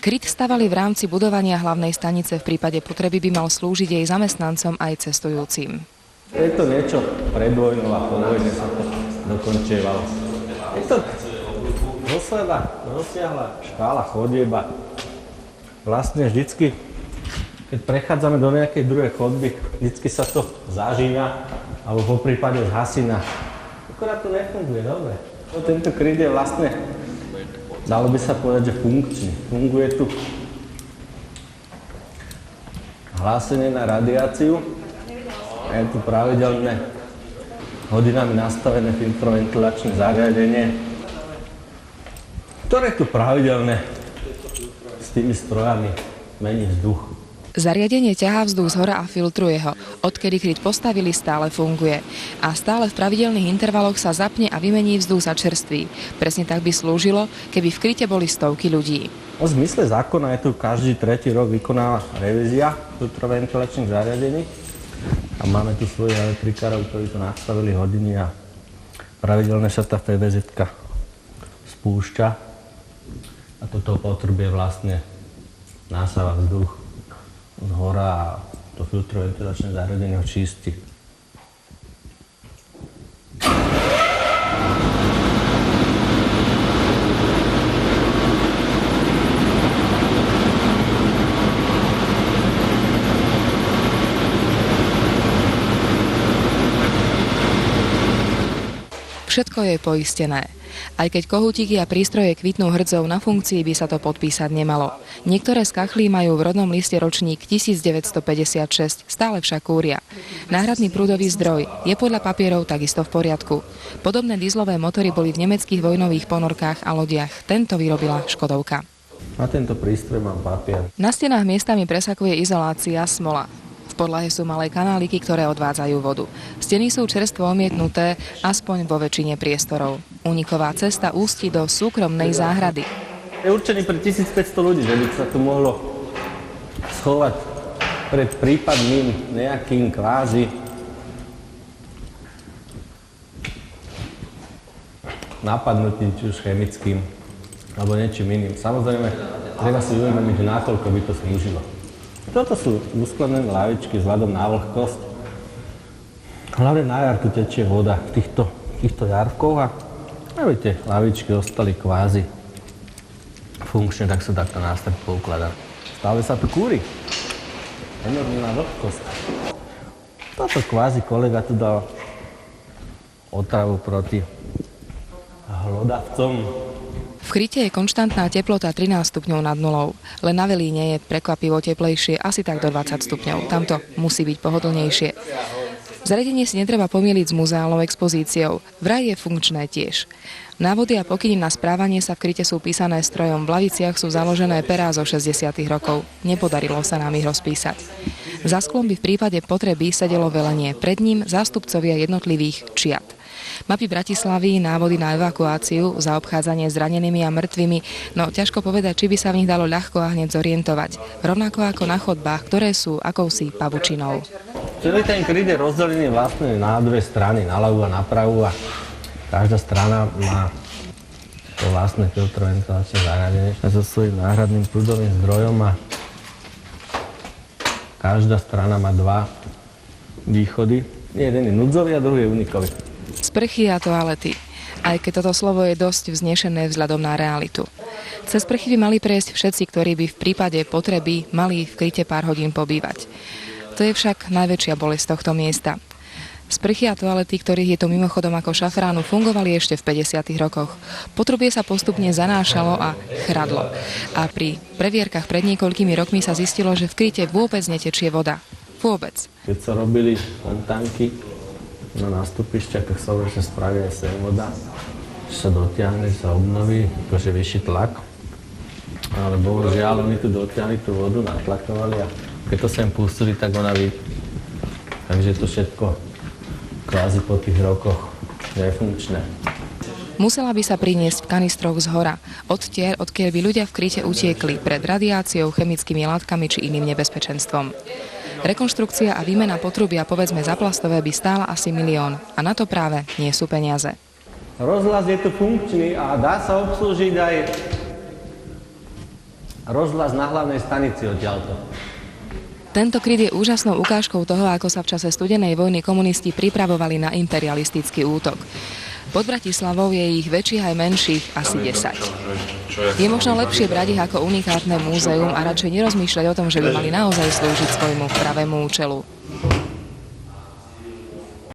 Kryt stavali v rámci budovania hlavnej stanice, v prípade potreby by mal slúžiť jej zamestnancom aj cestujúcim. Je to niečo pred vojnou a po vojne sa to dokončievalo. Je to rozsiahla škála chodieba. Vlastne vždycky, keď prechádzame do nejakej druhej chodby, vždycky sa to zažína, alebo po prípade zhasína. Akorát to nefunguje dobre. Tento kryt je vlastne, dalo by sa povedať, že funkčný. Funguje tu hlásenie na radiáciu. Je tu pravidelné hodinami nastavené filtroventilačné zariadenie, ktoré tu pravidelne s tými strojami mení vzduch. Zariadenie ťahá vzduch zhora a filtruje ho. Odkedy kryt postavili, stále funguje. A stále v pravidelných intervaloch sa zapne a vymení vzduch za čerstvý. Presne tak by slúžilo, keby v kryte boli stovky ľudí. V zmysle zákona je tu každý 3. rok vykonáva revízia filtroventilačných zariadení. A máme tu svojich elektrikárov, ktorí to nastavili hodiny a pravidelne sa tá PVZ-ka spúšťa. A toto potrubie vlastne nasáva vzduch z hora a to filtroventilačné zariadenie ho čistí. Všetko je poistené. Aj keď kohútiky a prístroje kvitnú hrdzou, na funkcii by sa to podpísať nemalo. Niektoré z kachlí majú v rodnom liste ročník 1956, stále však kúria. Náhradný prúdový zdroj je podľa papierov takisto v poriadku. Podobné dieselové motory boli v nemeckých vojnových ponorkách a lodiach. Tento vyrobila Škodovka. Na tento prístroj mám papier. Na stenách miestami presakuje izolácia smola. V podlahe sú malé kanáliky, ktoré odvádzajú vodu. Steny sú čerstvo omietnuté, aspoň vo väčšine priestorov. Úniková cesta ústi do súkromnej záhrady. Je určený pre 1500 ľudí, že by sa tu mohlo schovať pred prípadným nejakým kvázi napadnutím, či už chemickým, alebo niečím iným. Samozrejme, treba si uvedomiť, že nakoľko by to slúžilo. Toto sú uskladnené lavičky vzhľadom na vlhkosť. Hlavne na jar tu tečie voda v týchto jarkoch a aby tie lavičky ostali kvázi funkčne, tak sa takto nástroj poukladá. Stále sa tu kúri. Enormná vlhkosť. Toto kvázi kolega tu dal otravu proti hlodavcom. V kryte je konštantná teplota 13 stupňov nad nulou. Len na Velíne je prekvapivo teplejšie, asi tak do 20 stupňov. Tamto musí byť pohodlnejšie. Zariadenie si netreba pomýliť s muzeálnou expozíciou. Vraj je funkčné tiež. Návody a pokyny na správanie sa v kryte sú písané strojom. V laviciach sú založené perá zo 60. rokov. Nepodarilo sa nám ich rozpísať. Za sklom by v prípade potreby sedelo velenie. Pred ním zástupcovia jednotlivých čiat. Mapy Bratislavy, návody na evakuáciu, zaobchádzanie s ranenými a mŕtvými, no ťažko povedať, či by sa v nich dalo ľahko a hneď zorientovať. Rovnako ako na chodbách, ktoré sú akousi pavučinou. Celý ten kryt je rozdelený vlastne na dve strany, na ľavú a na pravú a každá strana má to vlastné filtroventilačné zariadenie so svojím náhradným prúdovým zdrojom a každá strana má dva východy. Jeden je núdzový a druhý je unikový. Sprchy a toalety. Aj keď toto slovo je dosť vznešené vzhľadom na realitu. Cez sprchy by mali prejsť všetci, ktorí by v prípade potreby mali v kryte pár hodín pobývať. To je však najväčšia bolesť tohto miesta. Sprchy a toalety, ktorých je to mimochodom ako šafránu, fungovali ešte v 50. rokoch. Potrubie sa postupne zanášalo a chradlo. A pri previerkach pred niekoľkými rokmi sa zistilo, že v kryte vôbec netečie voda. Vôbec. Keď sa robili fontánky na nástupišťach, tak sa vlastne spraví aj sem voda, že sa dotiahne, sa obnoví, akože vyšší tlak. Ale bohužiaľ, oni tu dotiahli tú vodu, natlakovali a keď to sem pustili, tak ona Takže to všetko kvázi po tých rokoch je funkčné. Musela by sa priniesť v kanistroch z hora, odtiaľ, odkiaľ by ľudia v kryte utiekli pred radiáciou, chemickými látkami či iným nebezpečenstvom. Rekonštrukcia a výmena potrubia, povedzme za plastové, by stála asi 1 000 000 a na to práve nie sú peniaze. Rozhlas je tu funkčný a dá sa obslúžiť aj rozhlas na hlavnej stanici odtiaľto. Tento kryt je úžasnou ukážkou toho, ako sa v čase studenej vojny komunisti pripravovali na imperialistický útok. Pod Bratislavou je ich väčších aj menších asi 10. Je možno lepšie brať ich ako unikátne múzeum a radšej nerozmýšľať o tom, že by mali naozaj slúžiť svojmu pravému účelu.